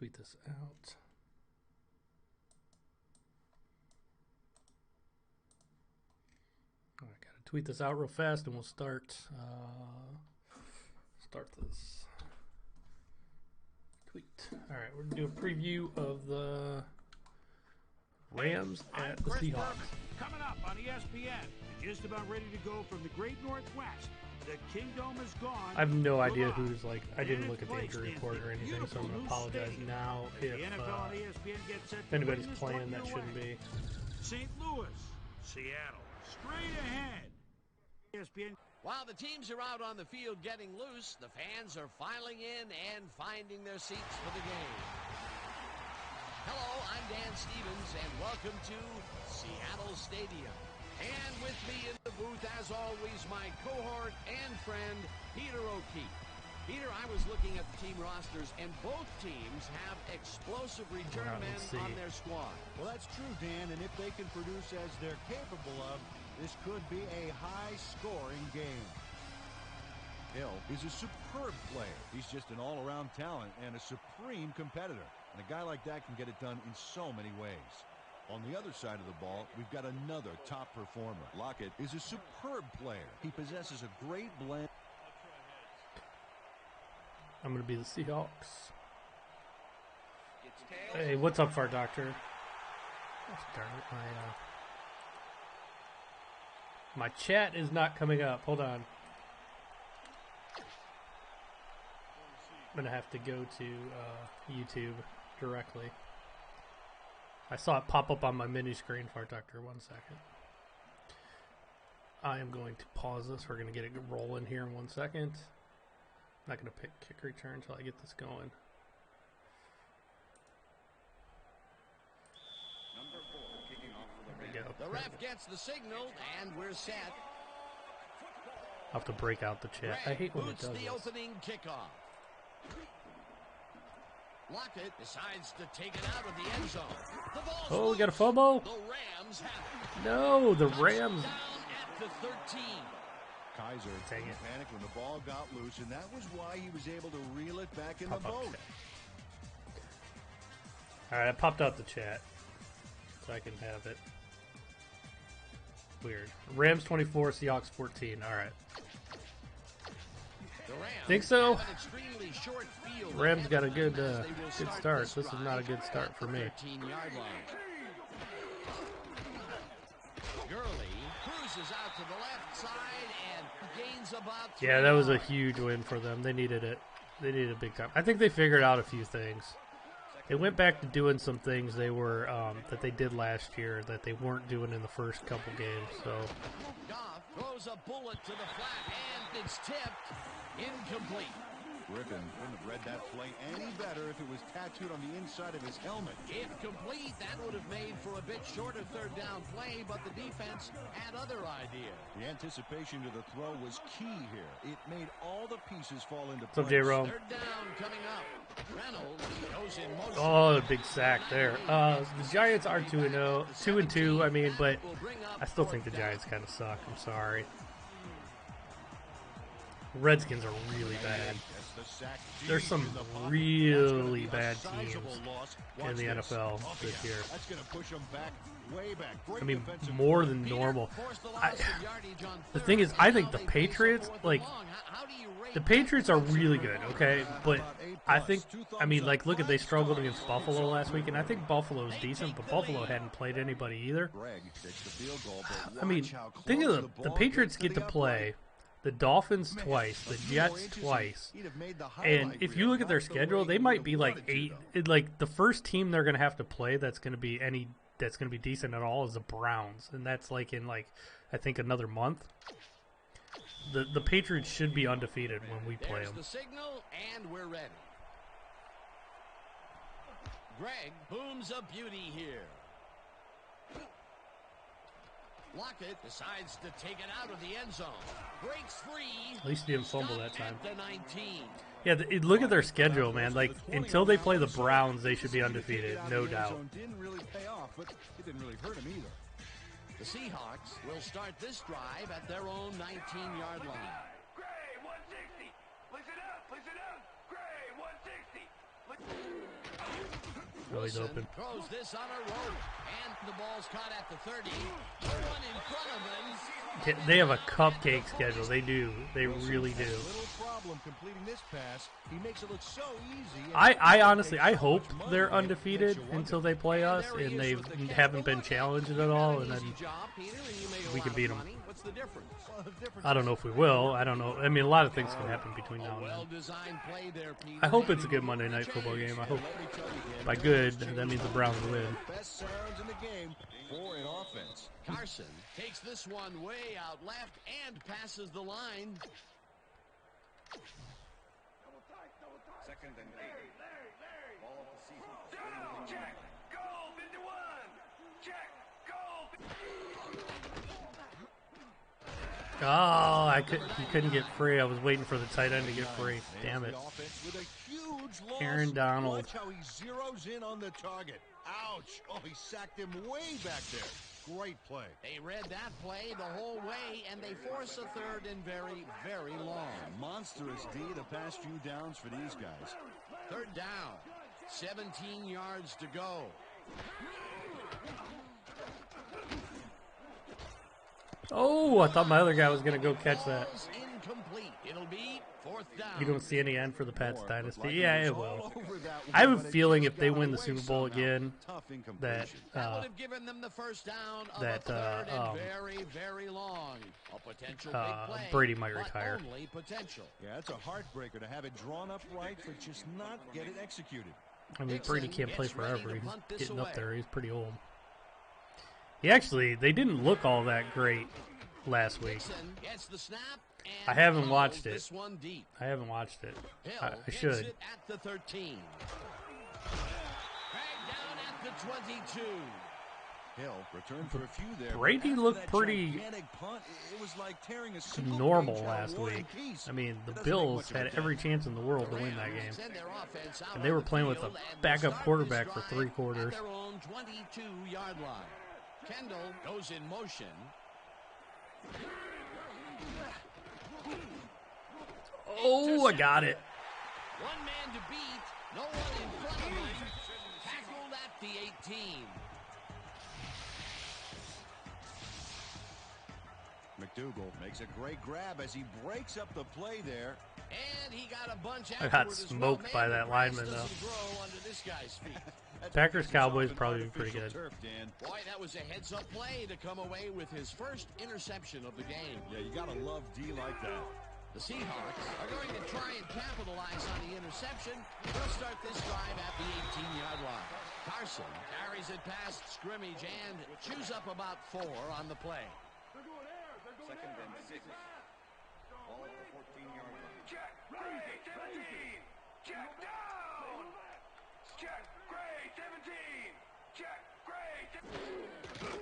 tweet this out. I gotta tweet this out real fast, and we'll start this tweet. All right, we're gonna do a preview of the Rams at the Seahawks. Coming up on ESPN, just about ready to go from the Great Northwest. The Kingdom is gone. I have no idea who's like. I didn't look at the injury report or anything, so I'm gonna apologize now if anybody's playing that shouldn't be. St. Louis, Seattle, straight ahead. ESPN. While the teams are out on the field getting loose, the fans are filing in and finding their seats for the game. Hello, I'm Dan Stevens, and welcome to Seattle Stadium. And with me in the booth, as always, my cohort and friend, Peter O'Keefe. Peter, I was looking at the team rosters, and both teams have explosive return men on their squad. Well, that's true, Dan, and if they can produce as they're capable of, this could be a high-scoring game. Hill is a superb player. He's just an all-around talent and a supreme competitor. And a guy like that can get it done in so many ways. On the other side of the ball, we've got another top performer. Lockett is a superb player. He possesses a great blend. I'm going to be the Seahawks. Hey, what's up, Fart Doctor? Darn it, my chat is not coming up. Hold on. I'm going to have to go to YouTube directly. I saw it pop up on my mini screen, Fart Doctor. 1 second. I am going to pause this. We're going to get it rolling here in 1 second. I'm not going to pick kick return until I get this going. Number 4 kicking off for the Rams. The ref gets the signal, and we're set. I'll have to break out the chat. I hate when it does the opening kickoff. Lockett decides to take it out of the end zone. Oh, we got a fumble. The Rams have it. No, the Rams. Down at the 13. Kaiser panicked when the ball got loose, and that was why he was able to reel it back in the boat. All right, I popped out the chat so I can have it. Weird. Rams 24, Seahawks 14. All right. Think so? Rams got a good start. This is not a good start for me. Yeah, that was a huge win for them. They needed it. They needed it big time. I think they figured out a few things. They went back to doing some things they were that they did last year that they weren't doing in the first couple games. So Goff throws a bullet to the flat, and it's tipped. Incomplete. Griffin wouldn't have read that play any better if it was tattooed on the inside of his helmet. Incomplete. That would have made for a bit shorter third down play, but the defense had other ideas. The anticipation to the throw was key here. It made all the pieces fall into place. What's up, J-Rome? Third down coming up. Reynolds goes in motion. Oh, a big sack there. The Giants are 2-0, 2-2. I mean, but I still think the Giants kind of suck. I'm sorry. Redskins are really bad. There's some really bad teams in the NFL this year. I mean, more than normal. The thing is, I think the Patriots, the Patriots are really good, okay? But I think, look at, they struggled against Buffalo last week, and I think Buffalo is decent, but Buffalo hadn't played anybody either. I mean, think of the Patriots get to play the Dolphins twice, the Jets twice, and if you look at their schedule, they might be like 8. The first team they're going to have to play that's going to be decent at all is the Browns, and that's in I think another month. The Patriots should be undefeated when we play them. The signal, and we're ready. Greg booms a beauty here. Lockett decides to take it out of the end zone. Breaks free. At least he didn't fumble that time. The 19. Yeah, look at their schedule, man. Until they play the Browns, they should be undefeated, no doubt. Didn't really pay off, but it didn't really hurt him either. The Seahawks will start this drive at their own 19-yard line. Gray, 160. Listen up. Gray, 160. Oh, he's open. Throws this on a rope, and the ball's caught at the 30. No one in front of him. They have a cupcake schedule. They do. They really do. Little problem completing this pass. He makes it look so easy. I honestly, I hope they're undefeated until they play us, and they haven't been challenged at all, and then we can beat them. What's the difference? I don't know if we will. I don't know. I mean, a lot of things can happen between now and then. I hope it's a good Monday Night Football game. I hope by good, that means the Browns win. Best sounds in the game for an offense. Carson takes this one way out left and passes the line. Second and 8. Ball of the season. Check. Goal 51. Check. Goal. Oh, he couldn't get free. I was waiting for the tight end to get free. Damn it. With a huge loss. Aaron Donald. Watch how he zeroes in on the target. Ouch. Oh, he sacked him way back there. Great play. They read that play the whole way, and they force a third and very, very long. Monstrous D the past few downs for these guys. Third down. 17 yards to go. Oh, I thought my other guy was going to go catch that. Ball's incomplete. It'll be fourth down. You don't see any end for the Pats dynasty. Yeah, it will. I have a feeling if they win the Super Bowl again, that That would have given them the first down of that, a third and very, very long. A potential big play, Brady might but retire. only potential. Yeah, it's a heartbreaker to have it drawn up right, but just not get it executed. I mean, Brady can't play forever. He's getting up there. He's pretty old. They didn't look all that great last week. Dixon gets the snap and I haven't follows watched it. This one deep. I haven't watched it. Hill I gets should. it at the 13. Dragged down at the 22. Hill returned for a few there. Brady After looked that pretty gigantic punt, it was like tearing a single normal page out of last War and week. Peace. I mean, the It doesn't make Bills much of a had every chance in the world to win that game. Send their offense out And they were on the playing with a field and backup start quarterback this for drive 3 quarters. At their own 22-yard line. Kendall goes in motion. Oh, I got it. One man to beat. No one in front of him. Tackled at the 18. McDougal makes a great grab as he breaks up the play there. And he got a bunch I got afterward as well. smoked by Man, that the grass lineman, though. doesn't grow under this guy's feet. Packers Cowboys probably be pretty good. Turf, Dan. Boy, that was a heads-up play to come away with his first interception of the game. Yeah, you gotta love D like that. The Seahawks are going to try and capitalize on the interception. They'll start this drive at the 18-yard line. Carson carries it past scrimmage and chews up about 4 on the play. Second and 6. Ball at the 14-yard line. Check. Gray 17. Check down. Check. Gray 17. Check. Gray 17.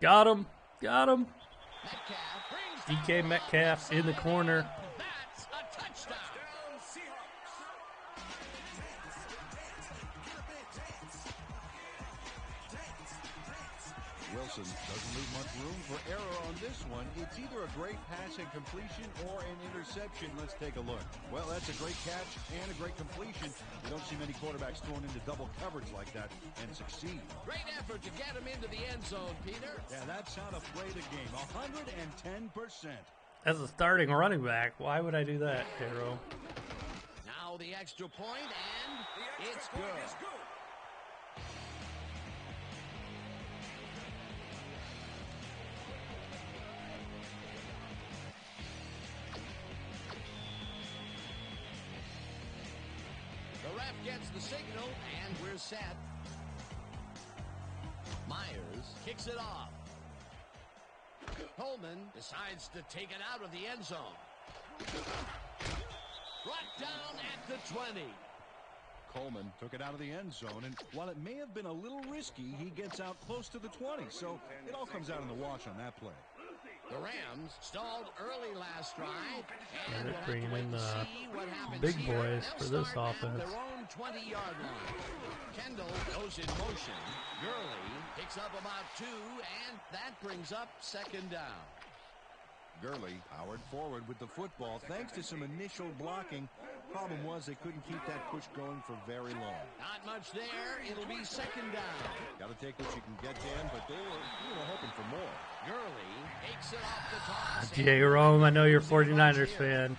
Got him. Got him. Metcalf brings DK Metcalf in the corner. That's a touchdown. Wilson doesn't leave much room for error on this one. It's either a great pass and completion or an interception. Let's take a look. Well, that's a great catch and a great completion. You don't see many quarterbacks thrown into double coverage like that and succeed. Great effort to get him into the end zone, Peter. Yeah, that's how to play the game. 110%. As a starting running back, why would I do that, Hero? Now the extra point, and it's good. The ref gets the signal, and we're set. Myers kicks it off. Coleman decides to take it out of the end zone. Brought down at the 20. Coleman took it out of the end zone, and while it may have been a little risky, he gets out close to the 20, so it all comes out in the wash on that play. The Rams stalled early last drive, and they're we'll have bringing to wait in to the see what happens big here. boys They'll for this start at offense. their own 20-yard line. Kendall goes in motion. Gurley picks up about 2, and that brings up second down. Gurley powered forward with the football thanks to some initial blocking. Problem was they couldn't keep that push going for very long. Not much there. It'll be second down. Got to take what you can get, Dan, but they were hoping for more. Gurley takes it off the toss. Jerome, I know you're a 49ers fan.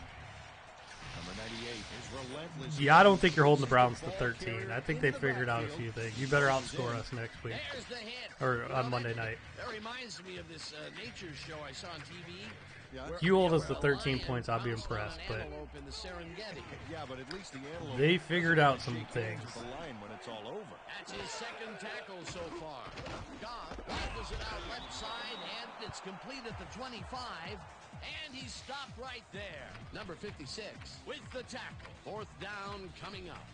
Number 98 is relentless. Yeah, I don't think you're holding the Browns to 13. I think they figured out a few things. You better outscore us next week. There's the hit. Or on Monday night. That reminds me of this nature show I saw on TV. Yeah. If you hold us to 13 points, I'll be impressed. But In the Serengeti. Yeah, but at least the antelope they figured out some things. the line when it's all over. That's his second tackle so far. Goff rifles it out left side, and it's complete at the 25. And he's stopped right there. Number 56 with the tackle. Fourth down coming up.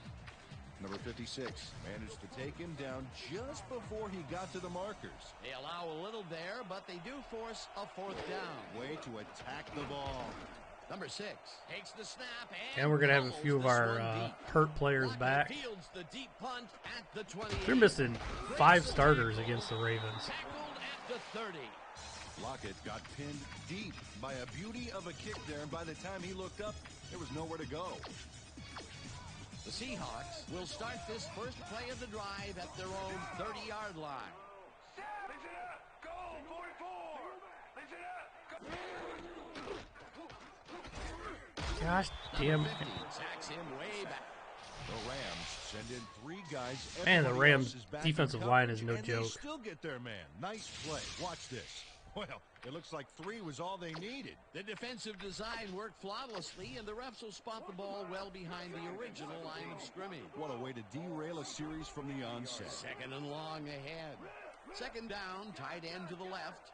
Number 56 managed to take him down just before he got to the markers. They allow a little there, but they do force a fourth down. Way to attack the ball. Number 6 takes the snap, And we're going to have a follows few of this our one deep. hurt players Lockett back. fields the deep punt at the 28. They're missing 5 starters against the Ravens. Tackled at the 30. Lockett got pinned deep by a beauty of a kick there, and by the time he looked up, there was nowhere to go. The Seahawks will start this first play of the drive at their own 30-yard line. Listen up. Go, 44. Listen up. Go. Gosh damn. 50 sacks him way back. The Rams send in 3 guys. Man, the Everybody Rams else is back defensive in line is coverage, no and joke. They still get their man. Nice play. Watch this. Well, it looks like 3 was all they needed. The defensive design worked flawlessly, and the refs will spot the ball well behind the original line of scrimmage. What a way to derail a series from the onset. Second and long ahead. Second down, tight end to the left.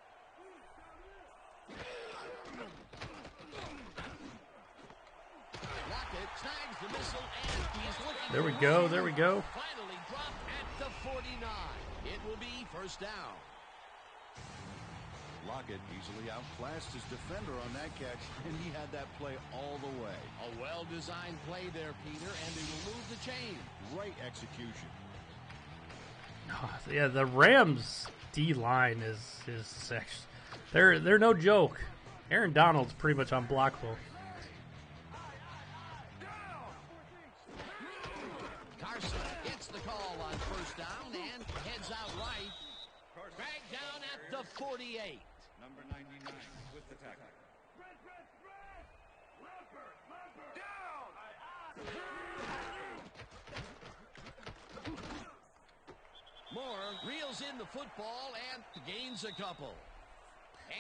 Lockett snags the missile, and he's looking. There we go, there we go. Finally dropped at the 49. It will be first down. Lockett easily outclassed his defender on that catch, and he had that play all the way. A well-designed play there, Peter, and they will move the chain. Great execution. Yeah, the Rams D line is they're no joke. Aaron Donald's pretty much unblockable. Carson gets the call on first down and heads out right. Dragged down at the 48. Number 99 with the tackle. Moore reels in the football and gains a couple.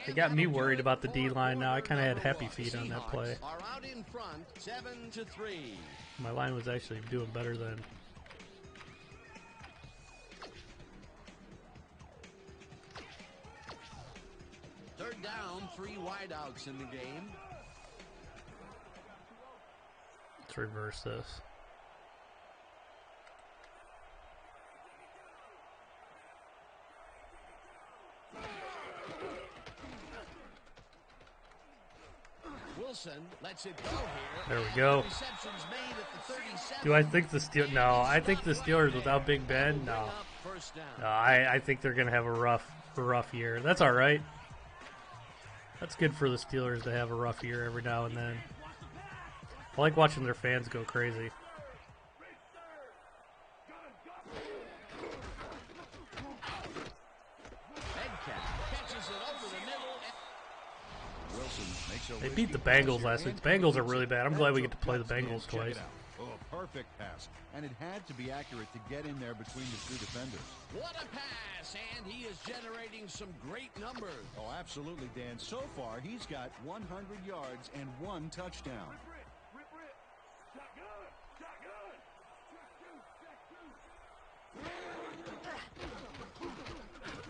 They got me worried about the D-line now. I kind of had happy feet on that play. Are out in front, 7-3. My line was actually doing better than. Third down, 3 wideouts in the game. Let's reverse this. Wilson lets it go here. There we go. Receptions made at the 37. Do I think the Steelers? No, I think the Steelers without Big Ben. No, First down. no I think they're gonna have a rough year. That's all right. That's good for the Steelers to have a rough year every now and then. I like watching their fans go crazy. They beat the Bengals last week. The Bengals are really bad. I'm glad we get to play the Bengals twice. Oh, perfect pass. And it had to be accurate to get in there between the 2 defenders. What a pass, and he is generating some great numbers. Oh, absolutely, Dan. So far, he's got 100 yards and 1 touchdown.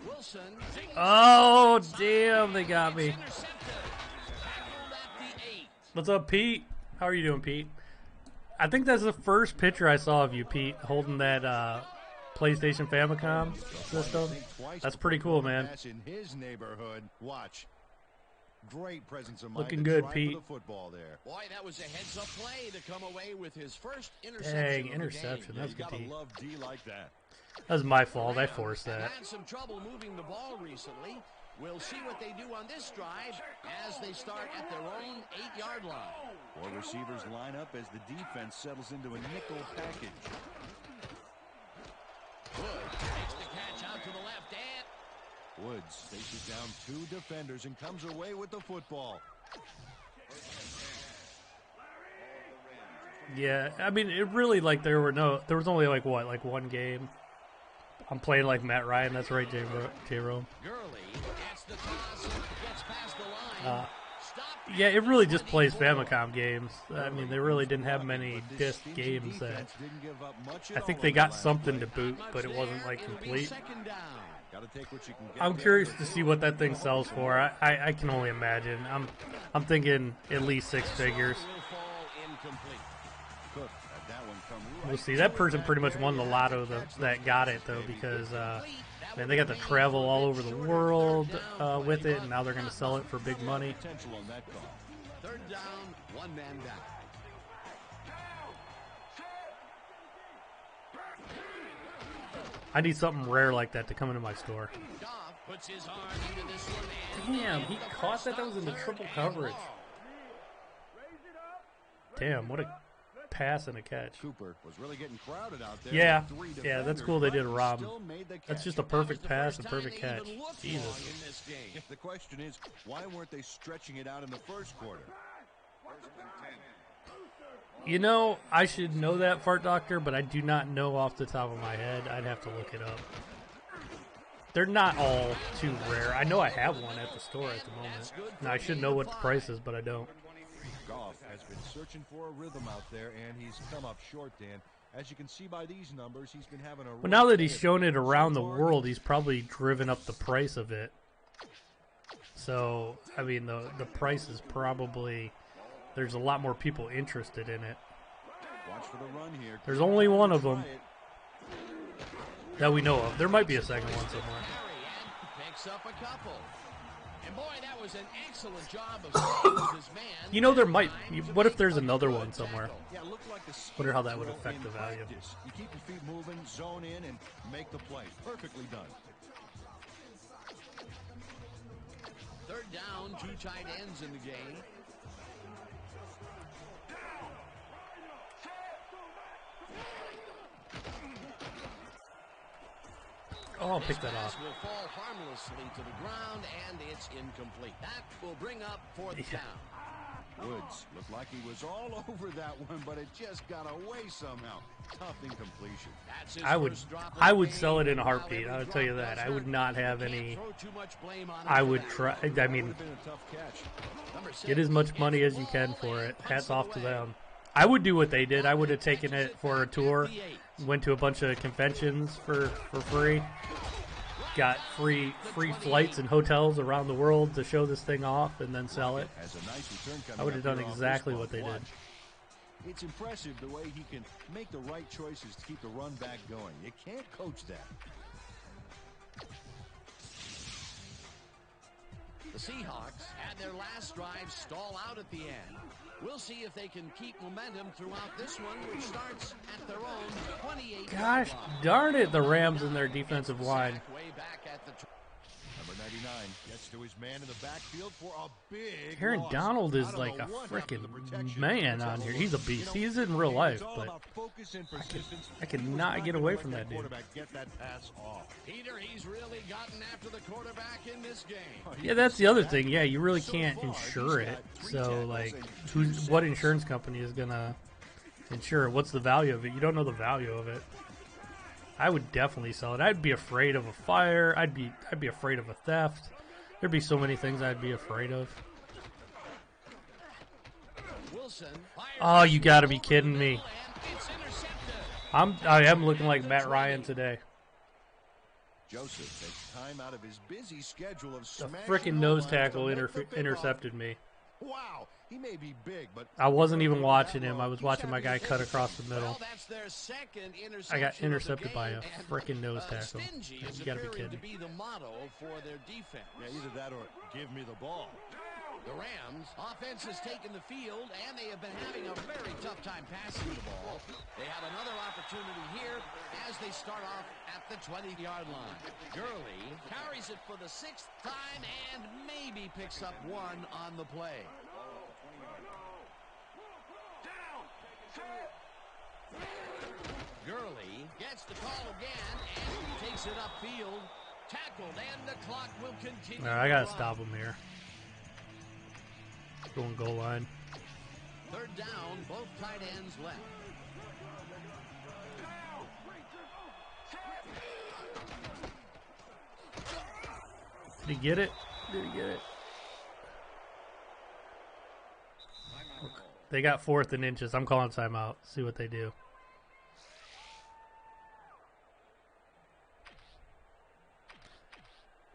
Wilson. Oh, damn, they got me. What's up, Pete? How are you doing, Pete? I think that's the first picture I saw of you, Pete, holding that PlayStation Famicom system. That's pretty cool, man. In his neighborhood. Watch. Great presence of mind. Looking good, for Pete. the football there. Boy, that was a heads-up play to come away with his first interception. Dang, of the interception. game. That's You good gotta D. love D like that. That was my fault. I forced that. Had some trouble moving the ball recently, We'll see what they do on this drive as they start at their own 8-yard line. Four receivers line up as the defense settles into a nickel package. Woods makes the catch out to the left, and Woods faces down 2 defenders and comes away with the football. Yeah, I mean, it really, like, there was only, like, what, like, one game. I'm playing like Matt Ryan. That's right, J-Rome. Gurley gets the toss and gets past the line. Yeah, it really just plays Famicom games. I mean, they really didn't have many disc games that... I think they got something to boot, but it wasn't, like, complete. I'm curious to see what that thing sells for. I can only imagine. I'm thinking at least 6 figures. We'll see. That person pretty much won the lotto that got it, though, because man, they got to travel all over the world with it, and now they're going to sell it for big money. 3rd down, 1 man down. I need something rare like that to come into my store. Goff puts his arm into this one, and Damn, he caught that. That was in the triple coverage. Damn, what a pass and a catch. Cooper was really getting crowded out there. Yeah, that's cool. They did a rob. That's just a perfect pass and perfect catch. Jesus. The question is, why weren't they stretching it out in the first quarter? You know, I should know that, Fart Doctor, but I do not know off the top of my head. I'd have to look it up. They're not all too rare. I know I have one at the store at the moment. Now, I should know what the price is, but I don't. Goff has been searching for a rhythm out there, and he's come up short, Dan. As you can see by these numbers, he's been having a... Well, now that he's shown it around the world, he's probably driven up the price of it. So, I mean, the price is probably... There's a lot more people interested in it. Watch for the run here. There's only one of them that we know of. There might be a second one somewhere. Picks up a couple. And boy, that was an excellent job of staying with his man. You know, there might. What if there's another one somewhere? Wonder how that would affect the value. You keep your feet moving, zone in, and make the play. Perfectly done. 3rd down, 2 tight ends in the game. Oh, I'll pick that off. Will fall harmlessly to the ground, and it's incomplete. That will bring up 4th down. Woods looked like he was all over that one, but it just got away somehow. Tough incompletion. I would sell it in a heartbeat. I'll tell you that. I would not have any. I would try. I mean, get as much money as you can for it. Hats off to them. I would do what they did. I would have taken it for a tour, went to a bunch of conventions for free, got free flights and hotels around the world to show this thing off and then sell it. I would have done exactly what they did. It's impressive the way he can make the right choices to keep the run back going. You can't coach that. The Seahawks had their last drive stall out at the end. We'll see if they can keep momentum throughout this one, which starts at their own 28. Gosh darn it, the Rams and their defensive line. Way back at the Number 99 gets to his man in the backfield for a big Aaron loss. Donald is like a freaking man on here. He's a beast. He is in real life, but I cannot get away from that dude. Get that pass off. Peter, he's really gotten after the quarterback in this game. Yeah, that's the other thing. Yeah, you really can't insure it. So, like, what insurance company is gonna insure it? What's the value of it? You don't know the value of it. I would definitely sell it. I'd be afraid of a fire. I'd be afraid of a theft. There'd be so many things I'd be afraid of. Oh, you gotta be kidding me. I am looking like Matt Ryan today. Joseph takes time out of his busy schedule of The frickin' nose tackle intercepted me. Wow, he may be big, but I wasn't even watching him. I was watching my guy cut across the middle. Well, that's their second I got interception of the intercepted by a game, and, frickin' nose tackle. Stingy is You gotta be appearing kidding. to be the motto for their defense. yeah, either that or give me the ball. The Rams offense has taken the field, and they have been having a very tough time passing the ball. They have another opportunity here as they start off at the 20-yard line. Gurley carries it for the 6th time and maybe picks up one on the play. Gurley gets the call again and takes it upfield. Tackled, and the clock will continue. All right, I got to stop him here. Going goal line. 3rd down, both tight ends left. Did he get it? Did he get it? They got 4th and inches. I'm calling timeout. See what they do.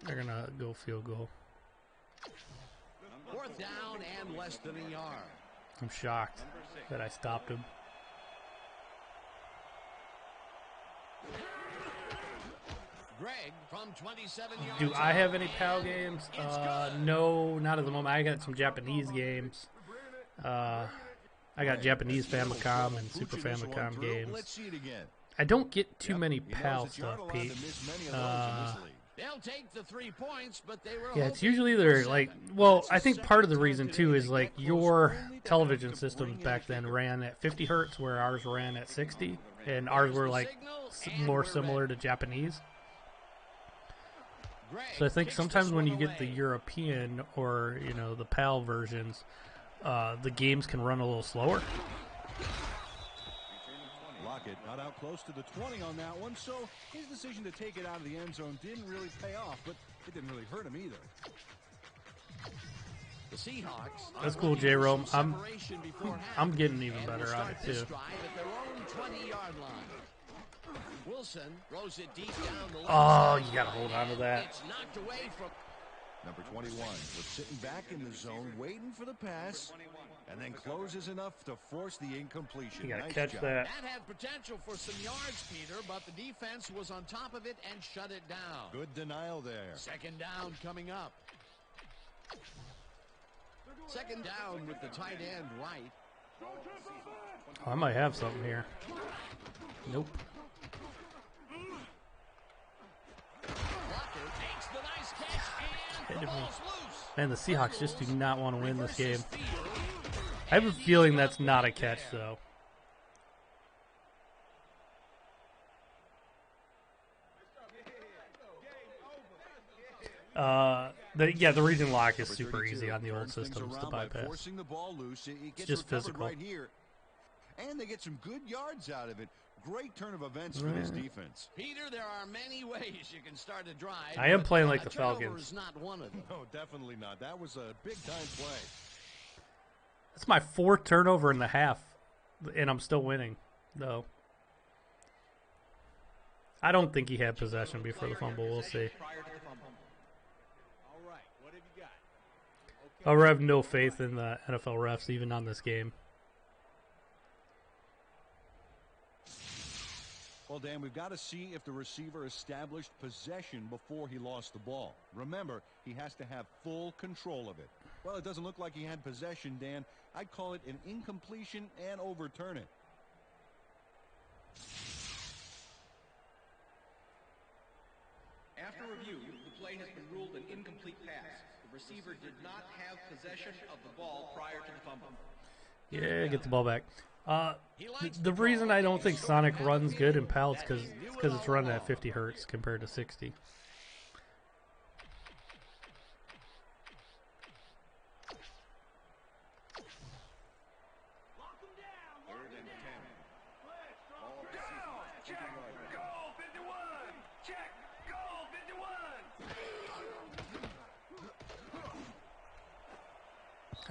They're going to go field goal. 4th down and less than a yard. I'm shocked that I stopped him. Greg from 27 yards. Do I have any PAL games? No, not at the moment. I got some Japanese games. I got Japanese Famicom and Super Famicom games. I don't get too many PAL stuff, Pete. They'll take the 3 points, but they were. Yeah, it's usually either like. Well, I think part of the reason too is like your television systems back then ran at 50 hertz, where ours ran at 60, and ours were like more similar to Japanese. So I think sometimes when you get the European or the PAL versions, the games can run a little slower. Lockett got out close to the 20 on that one, so his decision to take it out of the end zone didn't really pay off, but it didn't really hurt him either. The Seahawks. That's cool, J-Rome. I'm getting even better on it too. At their own 20-yard line. Wilson throws it deep down the left Oh, side. you gotta hold on to that. It's knocked away from. Number 21 was sitting back in the zone, waiting for the pass, and then closes enough to force the incompletion. You gotta Nice catch job. that. That had potential for some yards, Peter, but the defense was on top of it and shut it down. Good denial there. 2nd down coming up. 2nd down with the tight end right. Oh, I might have something here. Nope. Lockett makes the nice catch, and the ball's loose. Man, the Seahawks just do not want to win this game. I have a feeling that's not a catch, though. The reading lock is super easy on the old systems to bypass. Forcing the ball loose, it gets just recovered physical. right here, and they get some good yards out of it. Great turn of events for this defense. Peter, there are many ways you can start a drive. I am playing like a the turnover Falcons. is not one of them. No, definitely not. That was a big-time play. That's my 4th turnover in the half, and I'm still winning, though. I don't think he had possession before the fumble. We'll see. I have no faith in the NFL refs, even on this game. Well, Dan, we've got to see if the receiver established possession before he lost the ball. Remember, he has to have full control of it. Well, it doesn't look like he had possession, Dan. I'd call it an incompletion and overturn it. After review, the play has been ruled an incomplete pass. The receiver did not have possession of the ball prior to the fumble. Yeah, get the ball back. The reason I don't think Sonic runs good in PAL is because it's running at 50 hertz compared to 60.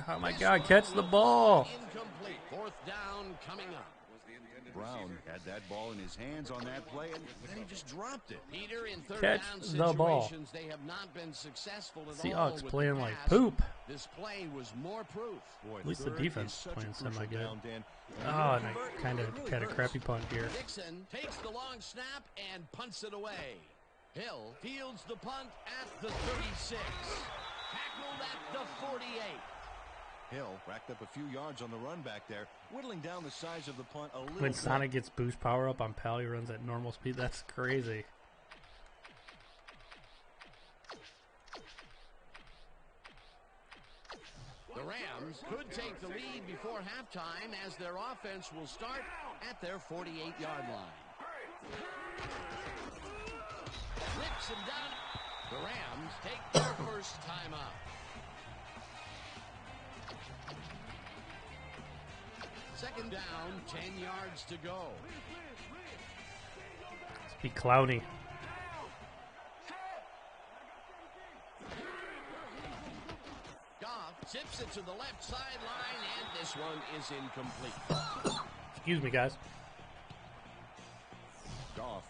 Oh my God, catch the ball. Incomplete. 4th down coming up. Brown had that ball in his hands on that play, and then he just dropped it. Peter, in 3rd Catch down the ball. situations, they have not been successful at all. Seahawks with playing the like pass. poop. This play was more proof. Boy, At least the third defense is such a playing crucial semi-good. down, Dan. Oh, and I kind of had a crappy punt here. Dixon takes the long snap and punts it away. Hill fields the punt at the 36. tackled at the 48. Hill racked up a few yards on the run back there, whittling down the size of the punt a little When bit. Sonic gets boost power up on Pal, he runs at normal speed. That's crazy. The Rams could take the lead before halftime as their offense will start at their 48-yard line. Rips him down. The Rams take their first time out. Second down, 10 yards to go. Let's be clowny. Goff zips it to the left sideline, and this one is incomplete. Excuse me, guys. Goff.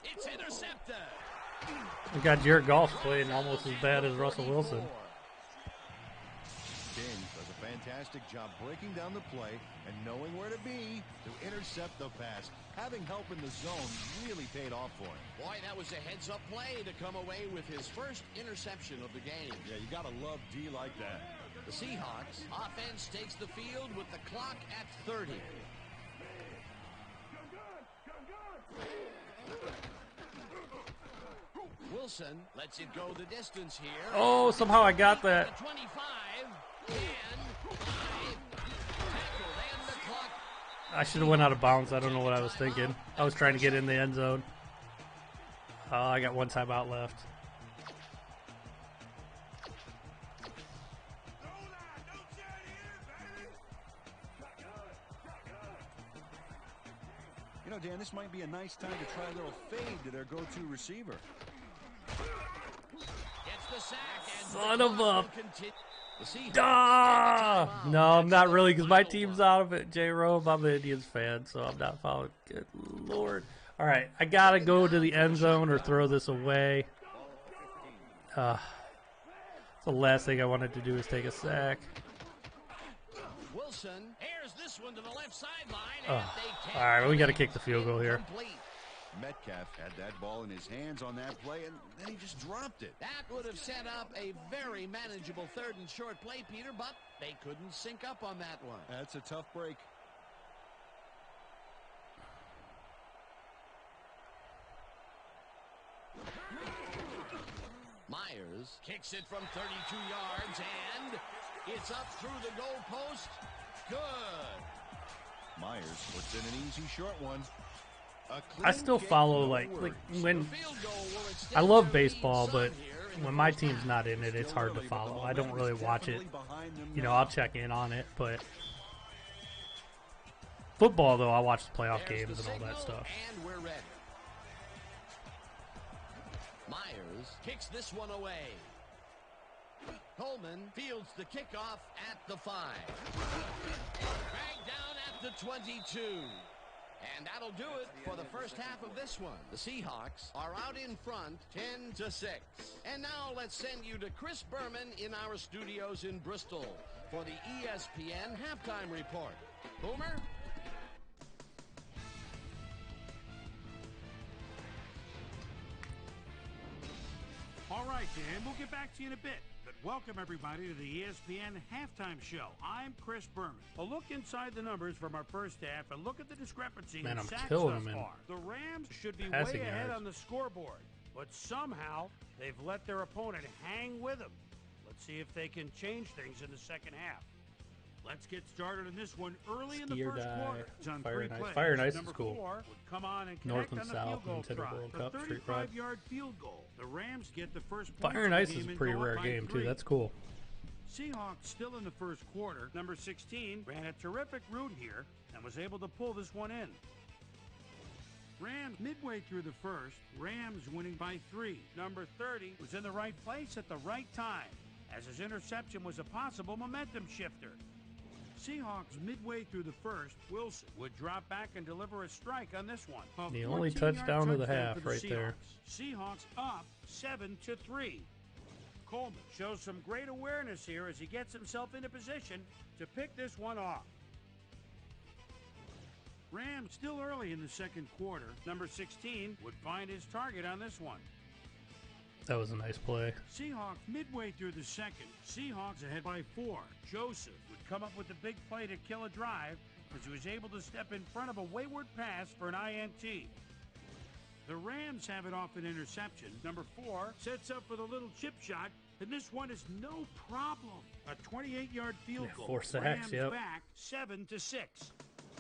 It's intercepted. We got Jared Goff playing almost as bad as Russell Wilson. King does a fantastic job breaking down the play and knowing where to be to intercept the pass. Having help in the zone really paid off for him. Boy, that was a heads-up play to come away with his first interception of the game. Yeah, you got to love D like that. The Seahawks offense takes the field with the clock at 30. Wilson lets it go the distance here. Oh, somehow I got that. 25 and 5 tackled and the clock. I should have went out of bounds. I don't know what I was thinking. I was trying to get in the end zone. I got one timeout left. You know, Dan, this might be a nice time to try a little fade to their go-to receiver. Gets the sack and Son the of clock a- will continue. The Seahawks Ah! take a timeout. No, I'm not That's really their because my final team's one. out of it. J-Rome, I'm an Indians fan, so I'm not following. Good Lord. All right, I got to go to the end zone or throw this away. The last thing I wanted to do is take a sack. Wilson airs this one to the left sideline. And they can't All right, we got to get kick the field goal here. complete. Metcalf had that ball in his hands on that play, and then he just dropped it. That would have set up a very manageable third and short play, Peter, but they couldn't sync up on that one. That's a tough break. Myers kicks it from 32 yards, and it's up through the goalpost. Good. Myers puts in an easy short one. A I clean still kick, follow, no like worries. when Field goal will extend I love their lead baseball, some but here in the when my first team's half. not in it, it's Still hard to early, but the follow. I don't momentum's really watch it. definitely behind them You know, now. I'll check in on it, but football, though, I watch the playoff There's games the and all that signal, stuff. And we're ready. Myers kicks this one away. Coleman fields the kickoff at the 5. Dragged down at the 22. And that'll do it for the first half of this one. The Seahawks are out in front 10-6. And now let's send you to Chris Berman in our studios in Bristol for the ESPN halftime report. Boomer? All right, Dan, we'll get back to you in a bit. But welcome, everybody, to the ESPN Halftime Show. I'm Chris Berman. A look inside the numbers from our first half and look at the discrepancy Man, in I'm sacks killing thus them in far. The Rams should be passing way ahead yards. on the scoreboard, but somehow they've let their opponent hang with them. Let's see if they can change things in the second half. Let's get started on this one early in the Ski or first die. quarter. It's on Fire 3 and Ice. plays. Fire and Ice is Number cool. 4 would come on and North connect and on the South field goal Nintendo try. World The Cup, Street Pride. 35-yard field goal. The Rams get the first Fire points and of Ice the is game a and pretty go up rare by game, 3. too. That's cool. Seahawks still in the first quarter. Number 16 ran a terrific route here and was able to pull this one in. Rams midway through the first. Rams winning by 3. Number 30 was in the right place at the right time, as his interception was a possible momentum shifter. Seahawks midway through the first. Wilson would drop back and deliver a strike on this one. A The only 14-yard touchdown of the touchdown half for the right there. Seahawks. Seahawks up 7-3. Coleman shows some great awareness here as he gets himself into position to pick this one off. Rams still early in the second quarter. Number 16 would find his target on this one. That was a nice play. Seahawks midway through the second. Seahawks ahead by 4. Joseph would come up with a big play to kill a drive as he was able to step in front of a wayward pass for an INT. The Rams have it off an interception. Number 4 sets up for the little chip shot, and this one is no problem. A 28-yard field goal. 4 sacks, Rams yep. back 7-6.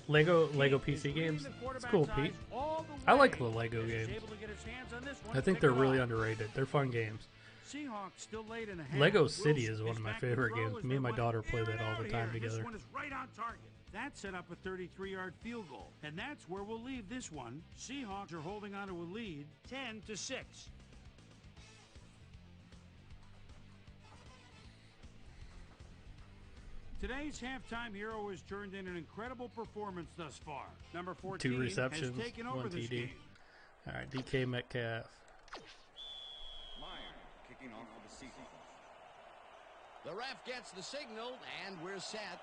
Lego PC games. It's cool, Pete. I like the Lego games. I think they're really underrated. They're fun games. Seahawks still late in the half. Lego City is one of my favorite games. Me and my daughter play that all the time together. This one is right on target. That set up a 33-yard field goal, and that's where we'll leave this one. Seahawks are holding on to a lead, 10-6. Today's halftime hero has turned in an incredible performance thus far. Number 14 2 receptions, has taken over 1 this TD. game. All right, DK Metcalf. Meyer kicking off for the Seahawks. The ref gets the signal, and we're set.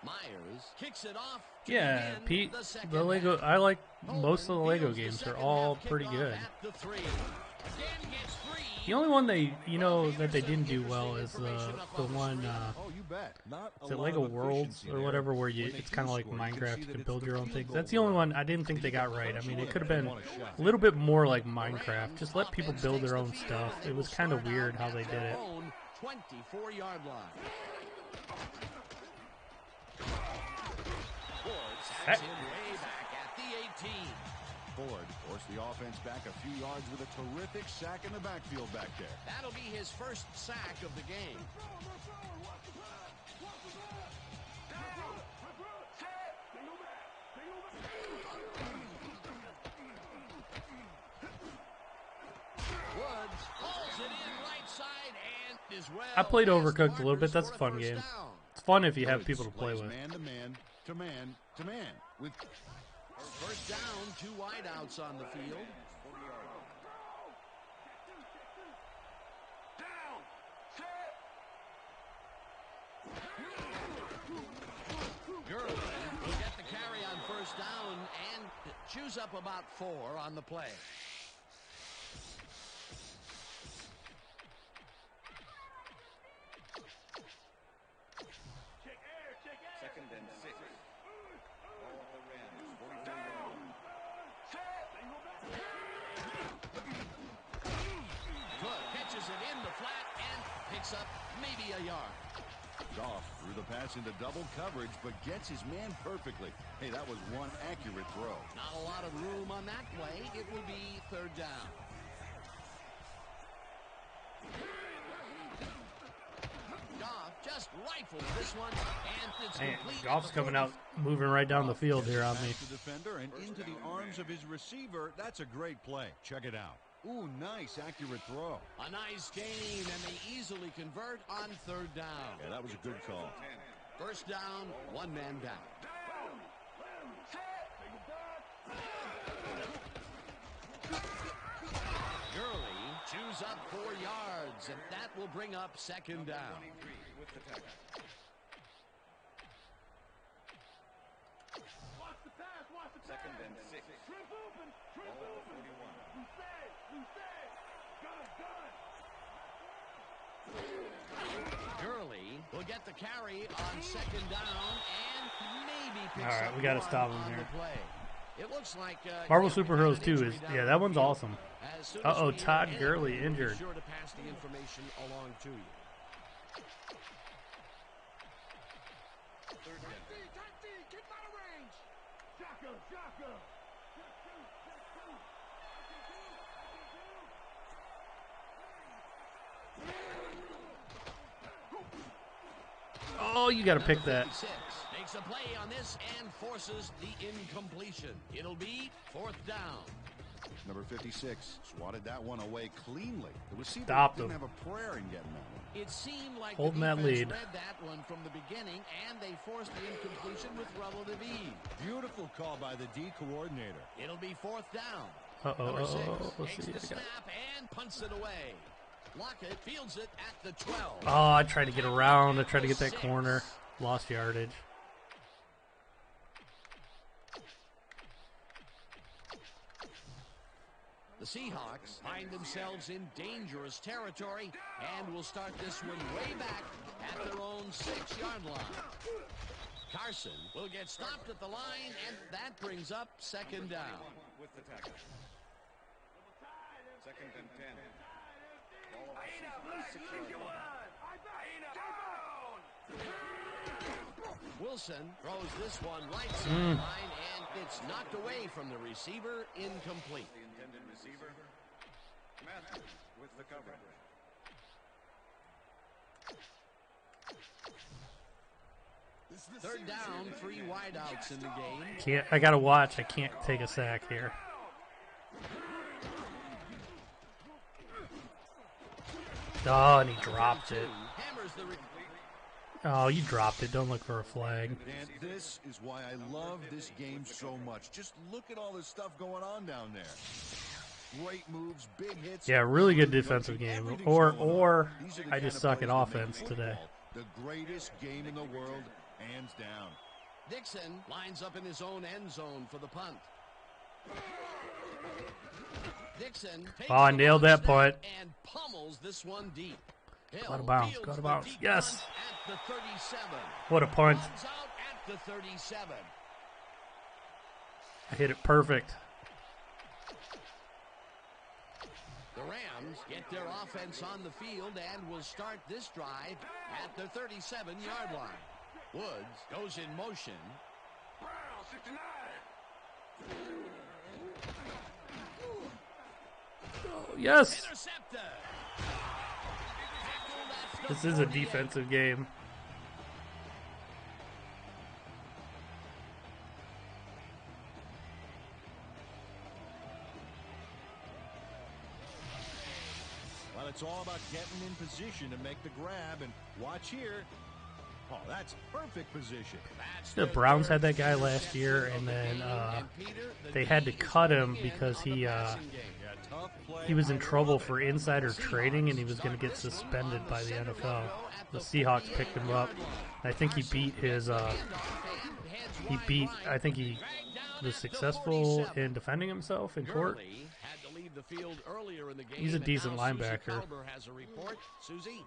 Myers kicks it off. Yeah, begin Pete, the second the Lego, half. I like Coleman most of the Lego fields the games. They're second all half pretty kickoff good. at the 3. Again gets free. The only one that they didn't do well is the one, Oh, you bet. Not is a it lot Lego of Worlds efficiency or there. whatever, where When they it's do kind of like score, you can Minecraft, see you that can it's build the your own field things. goal That's the only line. one I didn't think they got right. I mean, it could have been Want a shot. a little bit more like Minecraft. Just let people build their own stuff. It was kind of weird how they did it. 24-yard line. Ford sacks him way back at the 18. Ford forced the offense back a few yards with a terrific sack in the backfield back there. That'll be his first sack of the game. Woods hauls it in right side and is well. I played past Overcooked a little markers bit. That's for a fun first game. down. It's fun if you have Woods people to play plays with. Man to man to man to man with First down, 2 wideouts on the field. Gurley will get the carry on first down and chews up about 4 on the play. Second and 6. Ball at the Rams, 44-yard line. Cook catches it in the flat and picks up maybe a yard. Goff threw the pass into double coverage, but gets his man perfectly. Hey, that was one accurate throw. Not a lot of room on that play. It will be third down. Goff just rifles this one, and it's Man, complete. Goff's coming out, moving right down the field here on me. Past the defender and into the arms of his receiver. That's a great play. Check it out. Ooh, nice, accurate throw. A nice gain, and they easily convert on third down. Yeah, that was a good call. First down, 1 man down. Gurley chews up 4 yards, and that will bring up second down. 23 with the tackle. Second and 6. Ball at the 41. Gurley will get the carry on second down and maybe picks All right, up we gotta one stop him on here. the play. It looks like Marvel he Superheroes had 2 an is, injury yeah, down that one's the field. awesome. As soon as Uh-oh, we hear Todd anything, Gurley we'll be injured. Sure to pass the information along to you. Third down. Oh, you got to pick that. 56 makes a play on this and forces the incompletion. It'll be fourth down. Number 56 swatted that one away cleanly. The receiver Stopped didn't him. have a prayer in getting that one. It seemed like Holding the that defense lead. read that one from the beginning, and they forced the incompletion with relative ease. Beautiful call by the D coordinator. It'll be fourth down. Number 6 Let's takes see. the snap and punts it away. Lockett fields it at the 12. Oh, I tried to get around. I tried to get that corner. Lost yardage. The Seahawks find themselves in dangerous territory and will start this one way back at their own 6-yard line. Carson will get stopped at the line, and that brings up second down. With the tackle. Second and 10. Ball on the 6-yard line. Wilson throws this one right sideline, and it's knocked away from the receiver, incomplete. The intended receiver. Matthews with the coverage. Third down, 3 wideouts in the game. Can't. I gotta watch. I can't take a sack here. Oh, and he dropped it. Hammers the Oh, you dropped it. Don't look for a flag. And this is why I love this game so much. Just look at all this stuff going on down there. Great moves, big hits. Yeah, really good defensive game. Or I just suck at offense today. The greatest game in the world, hands down. Dixon lines up in his own end zone for the punt. Dixon takes Oh, I nailed that punt. and pummels this one deep. Go out of bounds. Go out of bounds. Yes. At the 37. What a punt. Runs out at the 37. I hit it perfect. The Rams get their offense on the field and will start this drive at the 37-yard line. Woods goes in motion. Yes. Intercepted. This is a defensive game. Well, it's all about getting in position to make the grab, and watch here. Oh, that's perfect position. The Browns had that guy last year, and then they had to cut him because he was in trouble for insider trading, and he was going to get suspended by the NFL. The Seahawks picked him up. I think he beat his. I think he was successful in defending himself in court. He's a decent linebacker.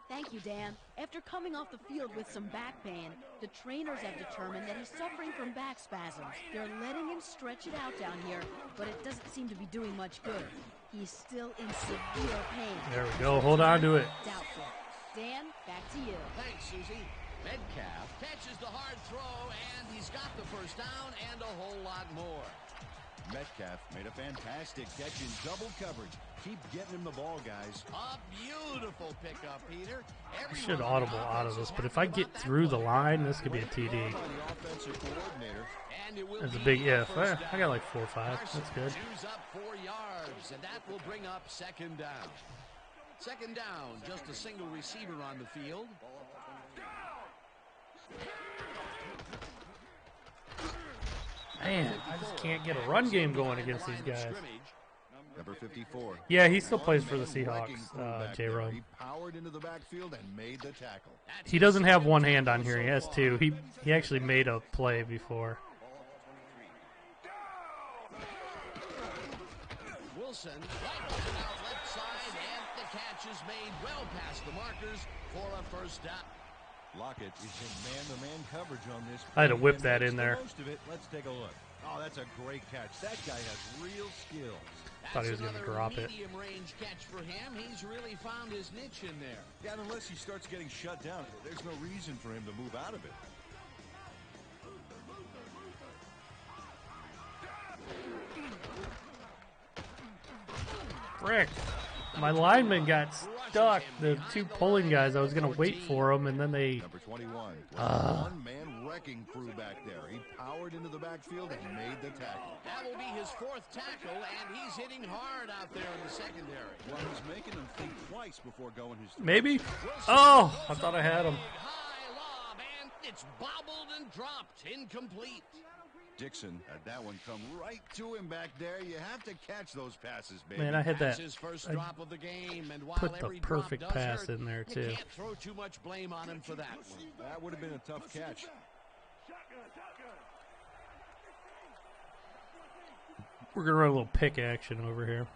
Thank you, Dan. After coming off the field with some back pain, the trainers have determined that he's suffering from back spasms. They're letting him stretch it out down here, but it doesn't seem to be doing much good. He's still in severe pain. There we go. Hold on to it. Doubtful. Dan, back to you. Thanks, Susie. Metcalf catches the hard throw, and he's got the first down and a whole lot more. Metcalf made a fantastic catch in double coverage. Keep getting him the ball, guys. A beautiful pickup, Peter. I should audible out of this, but if I get through the line, this could be a TD. That's a big if. I got like 4 or 5. That's good. Chews up 4 yards, and that will bring up second down. Second down, just a single receiver on the field. Man, I just can't get a run game going against these guys. Number 54. Yeah, he still plays for the Seahawks, J-Rome. He powered into the backfield and made the tackle. He doesn't have one hand on here. He has 2. He actually made a play before. Wilson right out left side, and the catch is made well past the markers for a first down. Lockett is in man-to-man coverage on this. I had to whip that in there. Most of it. Let's take a look. Oh, that's a great catch. That guy has real skills. Thought he was going to drop it. Medium range catch for him. He's really found his niche in there. Yeah, and unless he starts getting shut down, there's no reason for him to move out of it. Frick. My lineman got stuck. The 2 pulling guys, I was going to wait for them, and then they... Number 21. One-man wrecking crew back there. He powered into the backfield and made the tackle. That will be his 4th tackle, and he's hitting hard out there in the secondary. Well, he's making him think twice before going his... Maybe? Oh, I thought I had him. High lob, and it's bobbled and dropped. Incomplete. Dixon had that one come right to him back there. You have to catch those passes, baby. Man, I had that. His first drop of the game, and while Put the every drop perfect does pass hurt, in there, you too. can't throw too much blame on him for that one. That would have been a tough catch. We're going to run a little pick action over here.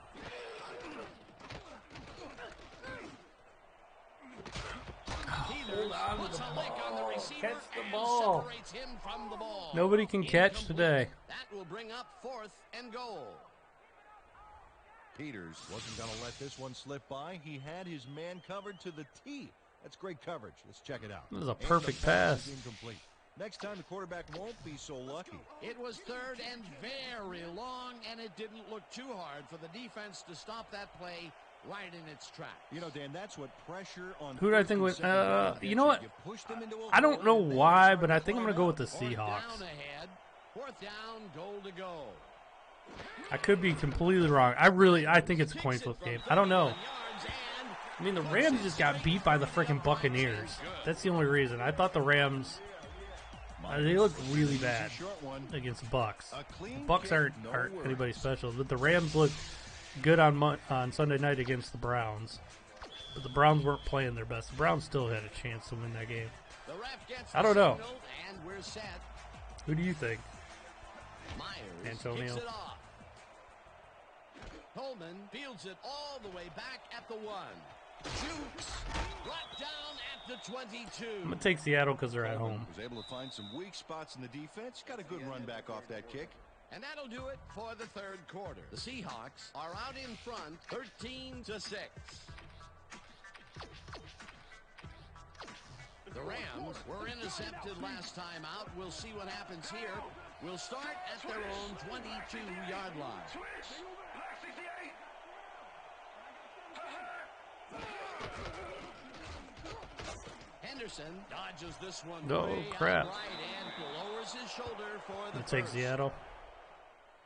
Hold on puts a lick on the receiver Catch the and ball. separates him from the ball. Nobody can catch Incomplete. today. That will bring up 4th and goal. Peters wasn't going to let this one slip by. He had his man covered to the T. That's great coverage. Let's check it out. This is a And the perfect pass pass. is incomplete. Next time the quarterback won't be so lucky. It was 3rd and very long, and it didn't look too hard for the defense to stop that play right in its tracks. You know, Dan, that's what pressure on. Who do I think would? You know what? You push them into a I don't hole know and then why, try but to I think I'm climb going to go with out. the 4th Seahawks. down ahead. 4th down, goal to go. I could be completely wrong. I think it's a coin flip game. I don't know. I mean, the Rams just got beat by the freaking Buccaneers. That's the only reason. I thought the Rams, they looked really bad against the Bucks. The Bucks aren't anybody special, but the Rams looked good on Sunday night against the Browns. But the Browns weren't playing their best. The Browns still had a chance to win that game. The ref gets I don't know. signal, and we're set. Who do you think? Myers Antonio. kicks it off. Coleman fields it all the way back at the 1. Shoots. Brought down at the 22. I'm going to take Seattle because they're at home. Was able to find some weak spots in the defense. Got a good run back off that kick. And that'll do it for the 3rd quarter. The Seahawks are out in front, 13-6. The Rams were intercepted last time out. We'll see what happens here. We'll start at their own 22-yard line. Henderson dodges this one. Oh, way crap. out right and lowers his shoulder for the I'll take first. Seattle.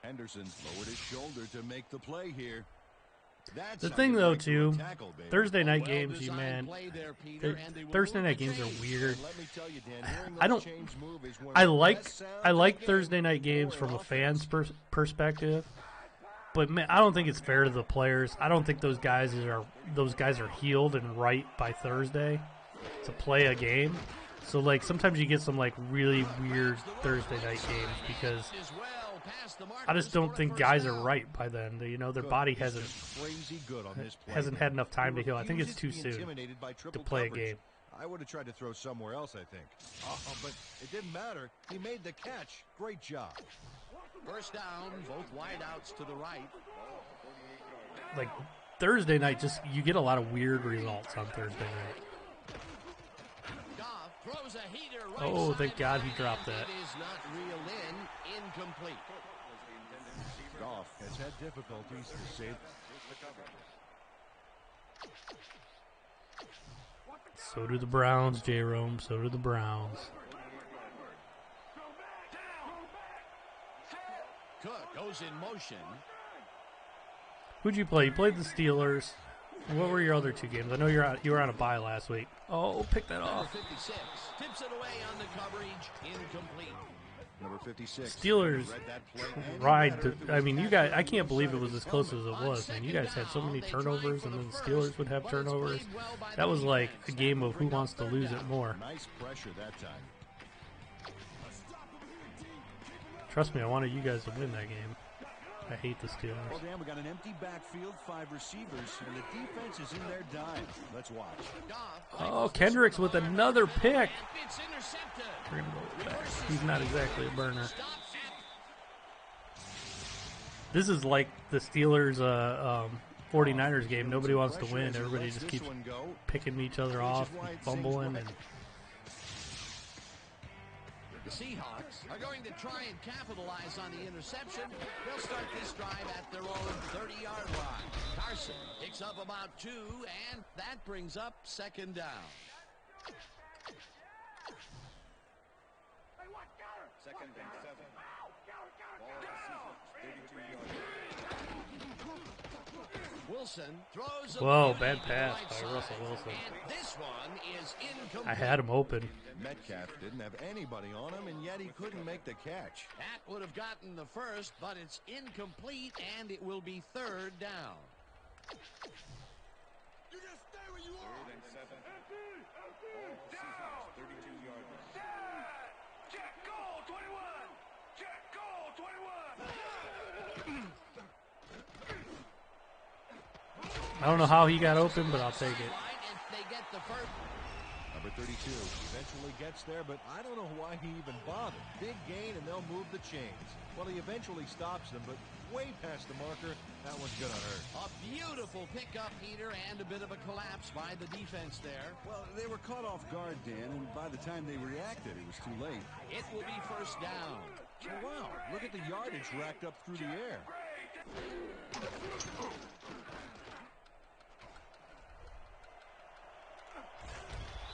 Henderson lowered his shoulder to make the play here. That's The how thing, you though, break through a too, tackle, baby. Thursday night Well games, you designed man. play there, Peter, and they will Thursday move night the games are chains. weird. Let me tell you, Dan, hearing I those don't. chains move is one of I the like best sounds I in like the game. Thursday night games from a fan's perspective, but man, I don't think it's fair to the players. I don't think those guys are healed and right by Thursday to play a game. So like sometimes you get some like really weird Thursday night games because Is well past the I just markers don't for a think first guys are down. right by then. You know, their Good. body He's hasn't just crazy good on this play, hasn't man. had enough time He to heal. I think it's refuses too to be soon intimidated by to triple play a coverage. game. I would have tried to throw somewhere else, I think. But it didn't matter. He made the catch. Great job. First down, both wideouts to the right. Like Thursday night, just you get a lot of weird results on Thursday night. Goff throws a heater right Oh, thank God he sideline, dropped that. and It is not reeled in, incomplete. Goff has had difficulties to save. So do the Browns, J-Rome. So do the Browns. Cook goes in motion. Who'd you play? You played the Steelers. What were your other two games? I know you were on a bye last week. Oh, pick that Number off. 56 tips it away on the coverage, incomplete. Number 56. Steelers Read that play any ride. better if it I was mean, you catching guys. I can't believe it inside was of as his close helmet. as it was, man. You guys had so many turnovers, and then the Steelers would have But it's turnovers. played well by That the was like a defense. game That of will who bring up wants to third lose down. it more. Nice pressure that time. Trust me, I wanted you guys to win that game. I hate the Well, Steelers. Dan, we got an empty backfield, 5 receivers, and the defense is in their dime. Let's watch. Goff Oh, Kendricks with another pick. It's intercepted. We're gonna go with that. He's not exactly a burner. Stop at This is like the Steelers 49ers game. Nobody wants to win. Everybody just keeps picking each other off, fumbling, and The Seahawks are going to try and capitalize on the interception. They'll start this drive at their own 30-yard line. Carson picks up about 2, and that brings up second down. Second and 7. Ball at the Seahawks, 32-yard line. Wilson throws a Whoa, beauty bad to the pass right by side. Russell Wilson. And this one is incomplete. I had him open. Metcalf didn't have anybody on him, and yet he couldn't make the catch. That would have gotten the first, but it's incomplete, and it will be third down. Third and 7. Ball Seahawks, 32-yard line. I don't know how he got open, but I'll take it. And they get the first. Number 32 eventually gets there, but I don't know why he even bothered. Big gain, and they'll move the chains. Well, he eventually stops them, but way past the marker, that one's going to hurt. A beautiful pickup, Peter, and a bit of a collapse by the defense there. Well, they were caught off guard, Dan, and by the time they reacted, it was too late. It will be first down. Oh, wow, look at the yardage racked up through the air.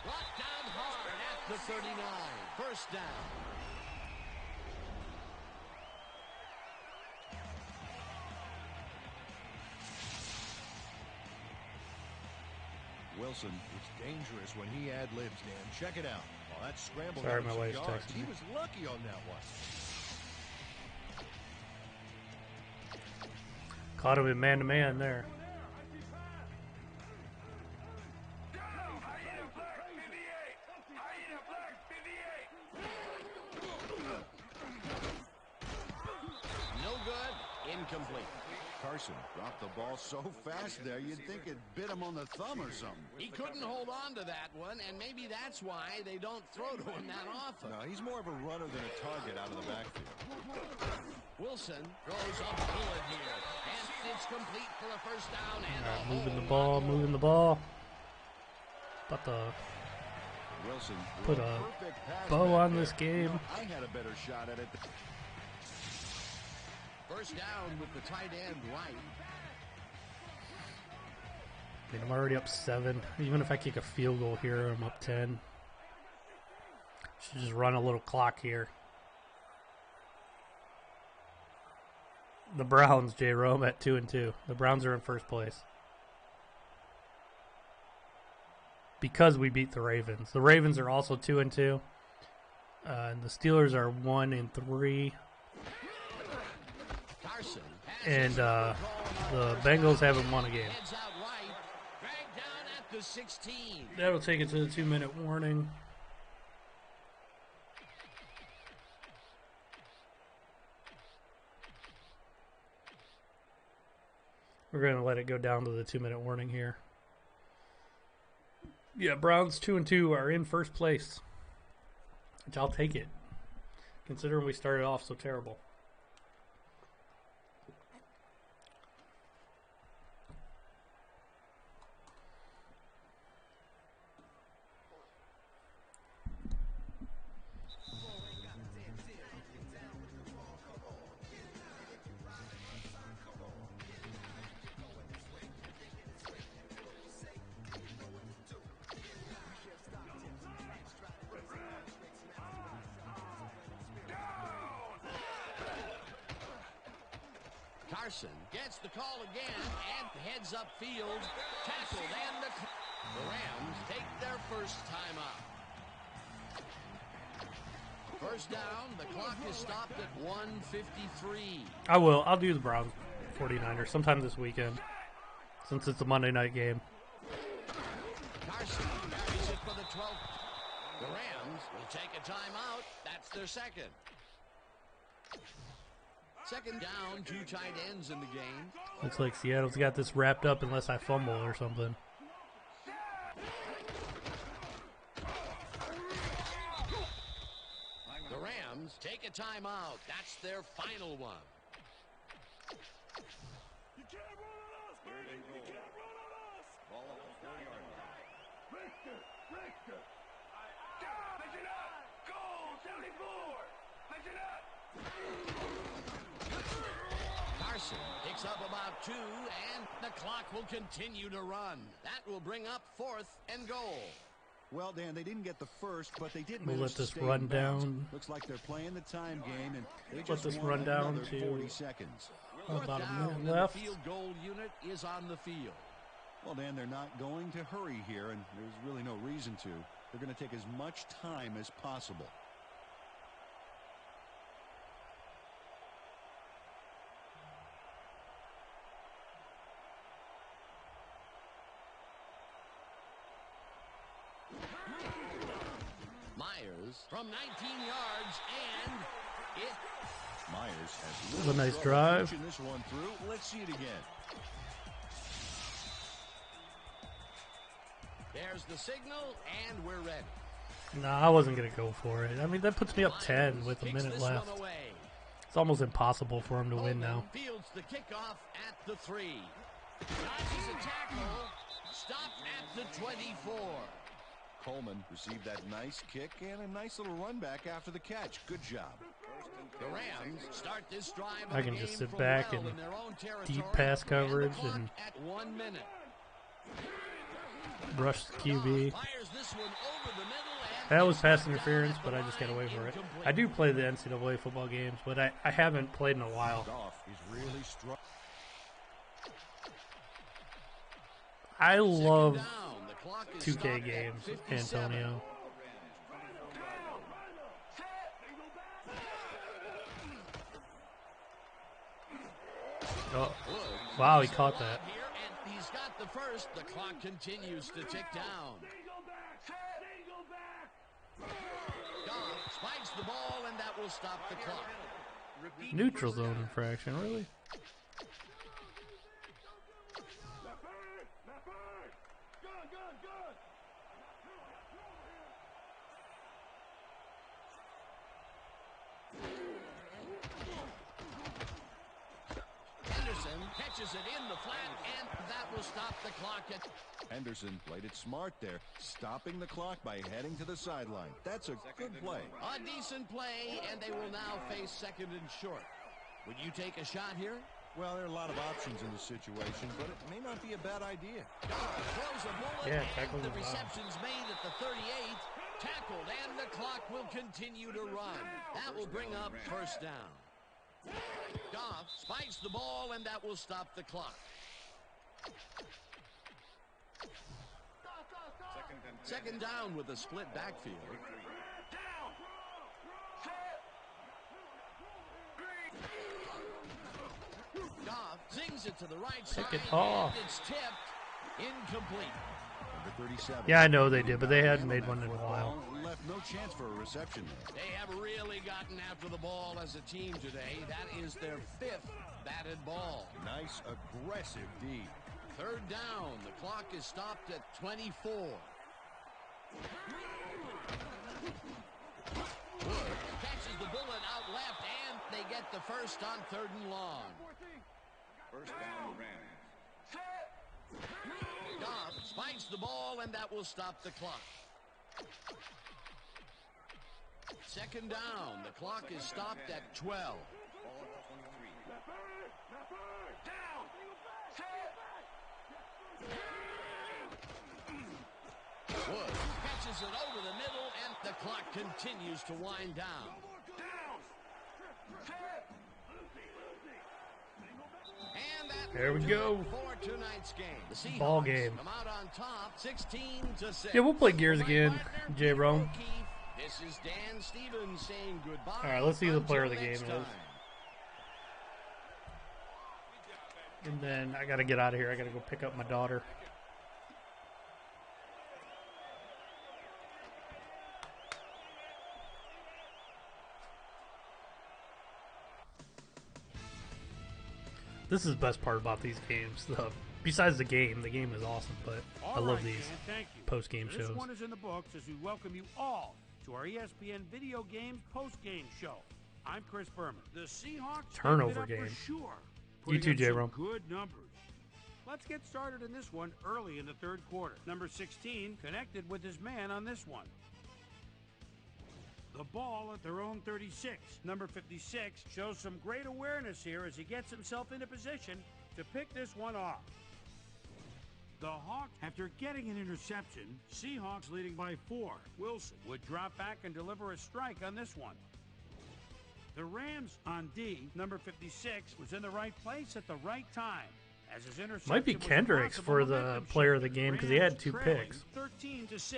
Brought down hard at the 39. First down. Wilson is dangerous when he ad-libs, Dan. Check it out. Oh, that scramble. Sorry, down my some wife's yards. texting He me. was lucky on that one. Caught him in man-to-man there. No good. Incomplete. Carson dropped the ball so fast there, you'd think it bit him on the thumb or something. He couldn't hold on to that one, and maybe that's why they don't throw to him that often. No, he's more of a runner than a target out of the backfield. Wilson throws a bullet here, and it's complete for a first down. And All right, a moving the whole ball, lot moving the ball. About to Wilson put threw a perfect pass bow back on there. this game. I had a better shot at it. First down with the tight end right. I mean, I'm already up 7. Even if I kick a field goal here, I'm up 10. Should just run a little clock here. The Browns, J-Rome, at 2-2. The Browns are in first place. Because we beat the Ravens. The Ravens are also 2-2. And the Steelers are 1-3. Carson And the Bengals haven't won a game. heads out right, dragged down at the 16. That'll take it to the 2-minute warning. We're going to let it go down to the 2-minute warning here. Yeah, Browns 2-2 are in first place, which I'll take it, considering we started off so terrible. Carson gets the call again and heads upfield. Tackled, and the Rams take their first time out. First down, the clock is stopped at 1:53. I will. I'll do the Browns 49ers sometime this weekend, since it's a Monday night game. Carson carries it for the 12th. The Rams will take a timeout. That's their second. Second down, 2 tight ends in the game. Looks like Seattle's got this wrapped up unless I fumble or something. The Rams take a timeout. That's their final one. Third and goal. Ball at the 4-yard line. Carson picks up about 2, and the clock will continue to run. That will bring up 4th and goal. Well, Dan, they didn't get the first, but they did We'll manage let to this stay run in bounds. down. Looks like they're playing the time game, and they Let just this won run down another to 40 seconds. About a down, minute and left. the field goal unit is on the field. Well, Dan, they're not going to hurry here, and there's really no reason to. They're going to take as much time as possible. Myers from 19 yards, and it. Myers has That was a nice drive. pushing this one through. Let's see it again. There's the signal, and we're ready. No, I wasn't going to go for it. I mean, that puts me up 10 with a Kicks minute this left. one away. It's almost impossible for him to win now. Fields the kickoff at the 3. Dodges a tackle. Stopped at the 24. Coleman received that nice kick and a nice little run back after the catch. Good job. The Rams start this drive. I can just sit back and deep pass coverage and at 1 minute. rush the QB. Fires this one over the middle, and That was pass interference, but I just got away for it. I do play the NCAA football games, but I haven't played in a while. Goff is really strong. I love down. The clock is 2K stopped at games, 57. Antonio. Oh, wow, he caught that. Here, and he's got the first. The clock continues to tick down. Goff spikes the ball, and that will stop the clock. Neutral zone infraction, really? Henderson catches it in the flat, and that will stop the clock. Henderson played it smart there, stopping the clock by heading to the sideline. That's a good play. A decent play, and they will now face second and short. Would you take a shot here? Well, there are a lot of options in this situation, but it may not be a bad idea. Throws a bullet, Yeah, and tackle the was out. reception's made at the 38. Tackled, and the clock will continue to run. That will bring up first down. Goff spikes the ball, and that will stop the clock. Second down with a split backfield. Goff zings it to the right side, it off. and it's tipped. Incomplete. Number 37. Yeah, I know they did, but they hadn't made one in a while. Left no chance for a reception there. They have really gotten after the ball as a team today. That is their 5th batted ball. Nice, aggressive D. Third down. The clock is stopped at 24. Wood catches the bullet out left, and they get the first on 3rd and long. First down, Rams. Goff spikes the ball, and that will stop the clock. Second down. The clock is stopped at 12. Ball at the 23. Wood catches it over the middle, and the clock continues to wind down. And that There we will do go. it for tonight's game. The Seahawks Ball game. come out on top, 16-6. Yeah, we'll play Gears My again, partner, J. Rome. O'Keefe. This is Dan Stevens saying goodbye. All right, let's see who the player of the Until game next is. time. And then I got to get out of here. I got to go pick up my daughter. This is the best part about these games. Besides the game is awesome, but I love these Dan, thank you. post-game This shows. one is in the books as we welcome you all to our ESPN Video Games post-game show. I'm Chris Berman. The Seahawks Turnover picked it up game. for sure. You Putting too, up some J-Rom. Good numbers. Let's get started in this one early in the third quarter. Number 16 connected with his man on this one. The ball at their own 36. Number 56 shows some great awareness here as he gets himself into position to pick this one off. The Hawks, after getting an interception, Seahawks leading by 4. Wilson would drop back and deliver a strike on this one. The Rams on D, number 56, was in the right place at the right time. As his interception Might be was Kendricks impossible for the momentum player of the shift. game because he had Rams 2 trailing picks. 13-6.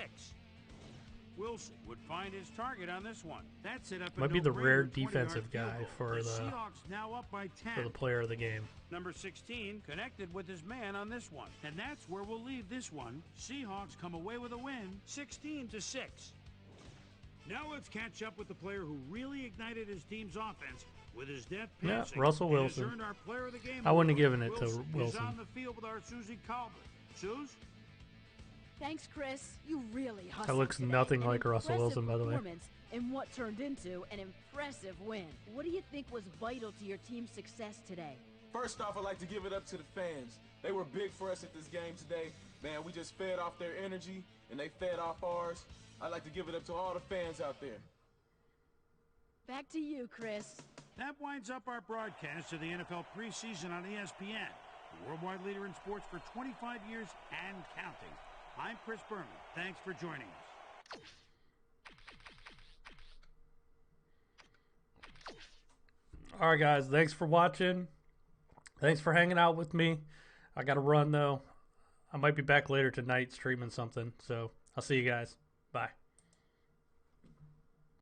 Wilson would find his target on this one. That's it up. Might a be the no-brainer rare 20-yard defensive field guy goal. for the Seahawks now up by 10. player of the game. Number 16 connected with his man on this one. And that's where we'll leave this one. Seahawks come away with a win, 16-6. Now let's catch up with the player who really ignited his team's offense with his deft Yeah, passing. Russell and has Wilson. earned our player of the game I wouldn't have award. given it to Wilson. is on the field with our Susie Colbert. Suze? Thanks, Chris. You really hustled That looks today. nothing An like Russell impressive Wilson, by the way. performance in what turned into an impressive win. What do you think was vital to your team's success today? First off, I'd like to give it up to the fans. They were big for us at this game today. Man, we just fed off their energy, and they fed off ours. I'd like to give it up to all the fans out there. Back to you, Chris. That winds up our broadcast of the NFL preseason on ESPN, the worldwide leader in sports for 25 years and counting. I'm Chris Berman. Thanks for joining us. All right, guys. Thanks for watching. Thanks for hanging out with me. I got to run, though. I might be back later tonight streaming something. So I'll see you guys. Bye.